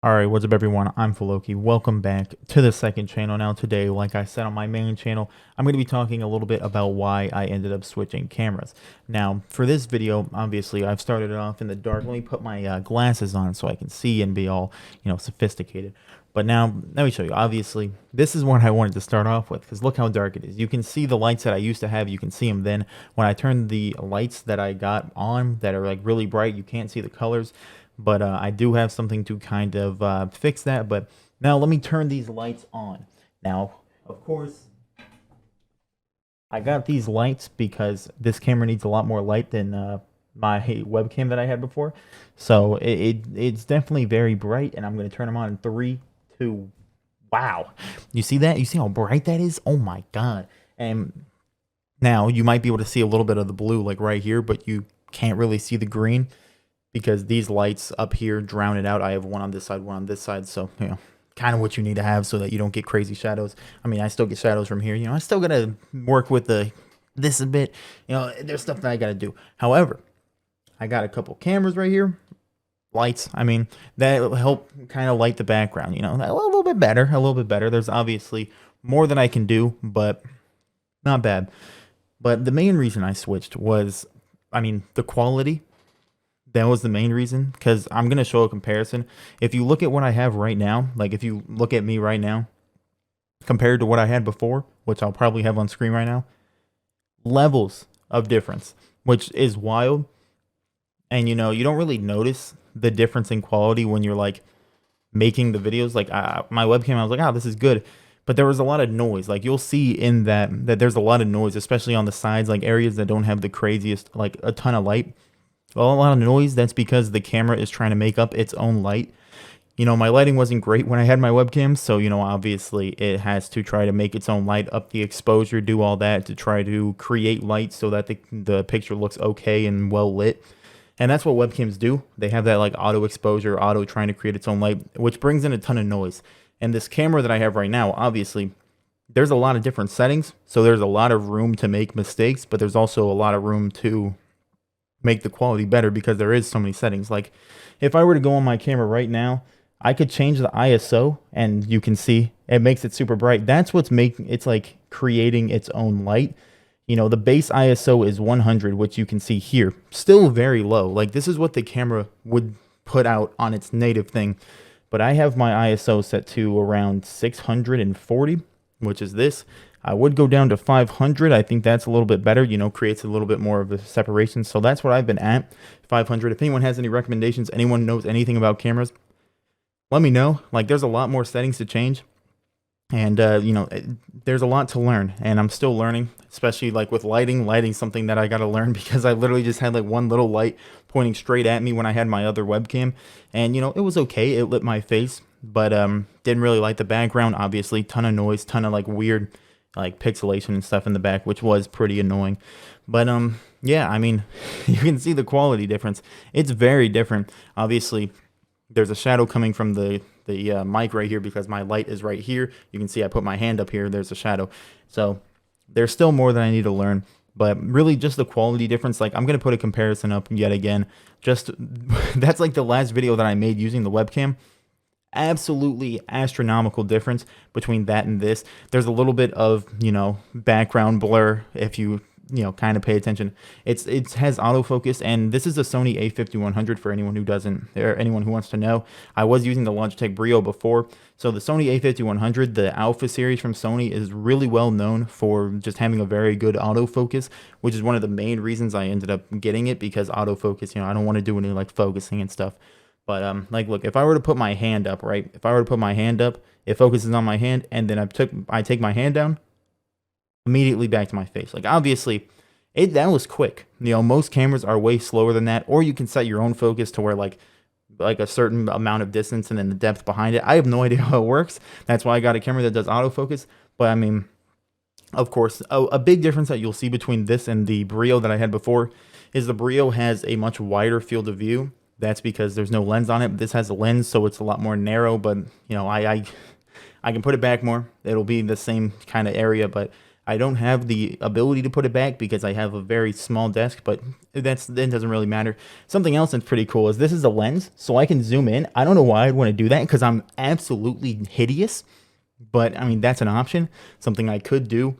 Alright, what's up everyone? I'm Faloki. Welcome back to the second channel. Now today, like I said on my main channel, I'm going to be talking a little bit about why I ended up switching cameras. Now, for this video, obviously, I've started it off in the dark. Let me put my glasses on so I can see and be all, sophisticated. But now, let me show you. Obviously, this is what I wanted to start off with, because look how dark it is. You can see the lights that I used to have. You can see them then. When I turn the lights that I got on that are like really bright, you can't see the colors. But I do have something to kind of fix that. But now let me turn these lights on. Now, of course, I got these lights because this camera needs a lot more light than my webcam that I had before. So it's definitely very bright, and I'm going to turn them on in 3, 2. Wow. You see that? You see how bright that is? Oh my God. And now you might be able to see a little bit of the blue like right here, but you can't really see the green, because these lights up here drown it out. I have one on this side, one on this side, so kind of what you need to have so that you don't get crazy shadows. I mean, I still get shadows from here. I still gotta work with this a bit. There's stuff that I gotta do. However, I got a couple cameras right here, lights. I mean, that will help kind of light the background. A little bit better, a little bit better. There's obviously more than I can do, but not bad. But the main reason I switched was, I mean, the quality. That was the main reason, because I'm going to show a comparison. If you look at what I have right now, like if you look at me right now, compared to what I had before, which I'll probably have on screen right now, levels of difference, which is wild. And you don't really notice the difference in quality when you're like making the videos. Like my webcam, I was like, oh, this is good. But there was a lot of noise. Like you'll see in that there's a lot of noise, especially on the sides, like areas that don't have the craziest, like a ton of light. Well, a lot of noise. That's because the camera is trying to make up its own light. My lighting wasn't great when I had my webcam, so obviously it has to try to make its own light, up the exposure, do all that to try to create light so that the picture looks okay and well lit. And that's what webcams do. They have that like auto exposure, auto trying to create its own light, which brings in a ton of noise. And this camera that I have right now, obviously, there's a lot of different settings, so there's a lot of room to make mistakes, but there's also a lot of room to make the quality better because there is so many settings. Like if I were to go on my camera right now, I could change the ISO and you can see it makes it super bright. That's what's making it's like creating its own light. The base ISO is 100, which you can see here, still very low. Like this is what the camera would put out on its native thing. But I have my ISO set to around 640, which is this. I would go down to 500. I think that's a little bit better, creates a little bit more of a separation. So that's what I've been at, 500. If anyone has any recommendations, anyone knows anything about cameras, let me know. Like there's a lot more settings to change. And, there's a lot to learn, and I'm still learning, especially like with lighting, something that I got to learn, because I literally just had like one little light pointing straight at me when I had my other webcam, and it was okay. It lit my face, but didn't really like the background. Obviously, ton of noise, ton of like weird like pixelation and stuff in the back, which was pretty annoying. But yeah, I mean, you can see the quality difference. It's very different. Obviously, there's a shadow coming from the mic right here because my light is right here. You can see I put my hand up here. There's a shadow. So there's still more that I need to learn. But really just the quality difference. Like I'm going to put a comparison up yet again. Just that's like the last video that I made using the webcam. Absolutely astronomical difference between that and this. There's a little bit of background blur if you kind of pay attention. It has autofocus, and this is a Sony a5100 for anyone who doesn't, or anyone who wants to know. I was using the Logitech Brio before. So the Sony a5100, the Alpha series from Sony, is really well known for just having a very good autofocus, which is one of the main reasons I ended up getting it, because autofocus, I don't want to do any like focusing and stuff. But like look, if I were to put my hand up, right? If I were to put my hand up, it focuses on my hand, and then I take my hand down, immediately back to my face. Like obviously that was quick. Most cameras are way slower than that, or you can set your own focus to where like a certain amount of distance and then the depth behind it. I have no idea how it works. That's why I got a camera that does autofocus. But I mean, of course, a big difference that you'll see between this and the Brio that I had before is the Brio has a much wider field of view. That's because there's no lens on it. This has a lens, so it's a lot more narrow, but I can put it back more. It'll be the same kind of area, but I don't have the ability to put it back because I have a very small desk, but that doesn't really matter. Something else that's pretty cool is this is a lens, so I can zoom in. I don't know why I'd want to do that because I'm absolutely hideous, but I mean, that's an option, something I could do.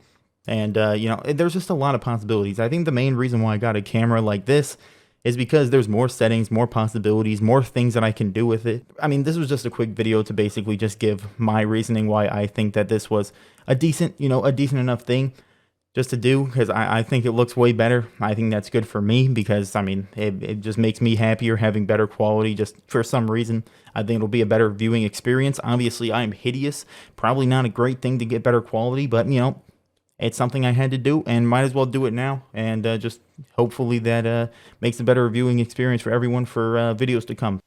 And, you know, there's just a lot of possibilities. I think the main reason why I got a camera like this is because there's more settings, more possibilities, more things that I can do with it. I mean, this was just a quick video to basically just give my reasoning why I think that this was a decent, you know, a decent enough thing just to do, because I think it looks way better. I think that's good for me because, I mean, it just makes me happier having better quality just for some reason. I think it'll be a better viewing experience. Obviously, I am hideous. Probably not a great thing to get better quality, but, you know, it's something I had to do and might as well do it now. And just hopefully that makes a better viewing experience for everyone for videos to come.